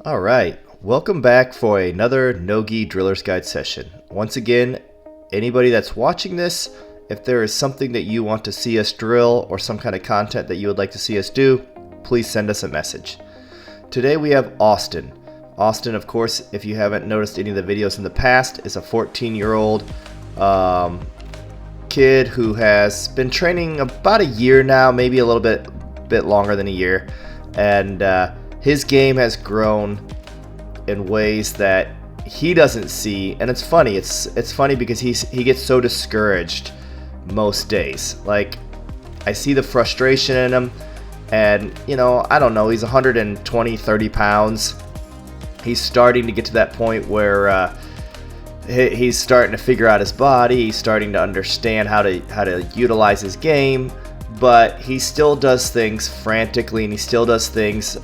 All right, welcome back for another NoGi Driller's Guide session. Once again, anybody that's watching this, if there is something that you want to see us drill or some kind of content that you would like to see us do, please send us a message. Today we have Austyn. Austyn, of course, if you haven't noticed any of the videos in the past, is a 14-year-old kid who has been training about a year now, maybe a little bit longer than a year, and his game has grown in ways that he doesn't see, and it's funny. It's funny because he gets so discouraged most days. Like, I see the frustration in him, and I don't know. He's 120, 30 pounds. He's starting to get to that point where he's starting to figure out his body. He's starting to understand how to utilize his game, but he still does things frantically, and he still does things.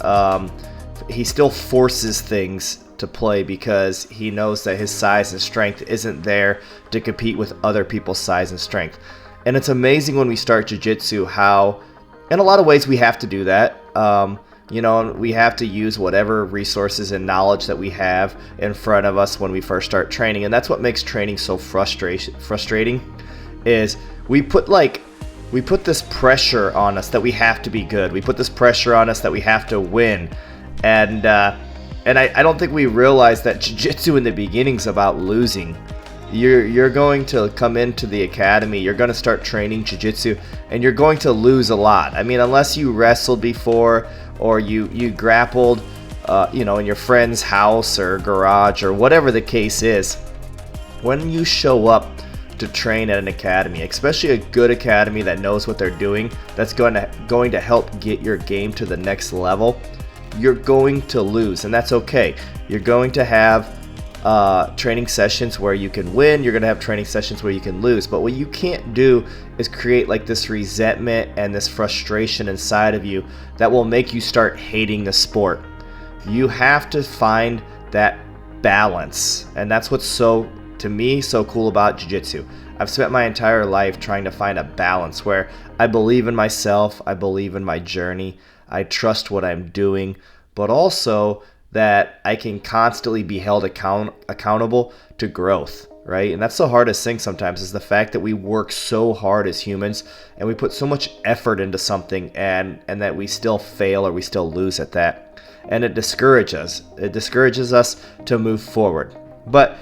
He still forces things to play because he knows that his size and strength isn't there to compete with other people's size and strength. And it's amazing when we start jiu-jitsu how, in a lot of ways, we have to do that. We have to use whatever resources and knowledge that we have in front of us when we first start training. And that's what makes training so frustrating is we put this pressure on us that we have to be good. We put this pressure on us that we have to win. And I don't think we realize that jiu-jitsu in the beginning is about losing. You're going to come into the academy, you're going to start training jiu-jitsu, and you're going to lose a lot. I mean, unless you wrestled before or you grappled, in your friend's house or garage or whatever the case is. When you show up to train at an academy, especially a good academy that knows what they're doing, that's going to help get your game to the next level, you're going to lose, and that's okay. You're going to have training sessions where you can win. You're going to have training sessions where you can lose. But what you can't do is create like this resentment and this frustration inside of you that will make you start hating the sport. You have to find that balance, and that's what's to me so cool about jiu-jitsu. I've spent my entire life trying to find a balance where I believe in myself, I believe in my journey, I trust what I'm doing, but also that I can constantly be held accountable to growth, right? And that's the hardest thing sometimes, is the fact that we work so hard as humans and we put so much effort into something and that we still fail or we still lose at that. And it discourages us. It discourages us to move forward. But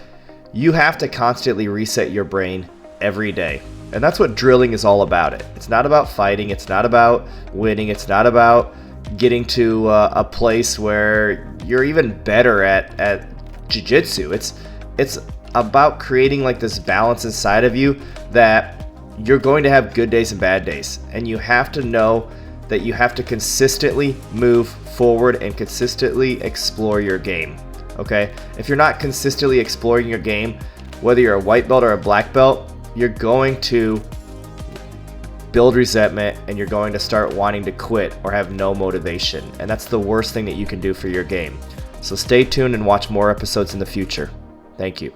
you have to constantly reset your brain every day. And that's what drilling is all about. It's not about fighting. It's not about winning. It's not about getting to a place where you're even better at jiu-jitsu. It's about creating like this balance inside of you that you're going to have good days and bad days. And you have to know that you have to consistently move forward and consistently explore your game. Okay? If you're not consistently exploring your game, whether you're a white belt or a black belt, you're going to build resentment and you're going to start wanting to quit or have no motivation. And that's the worst thing that you can do for your game. So stay tuned and watch more episodes in the future. Thank you.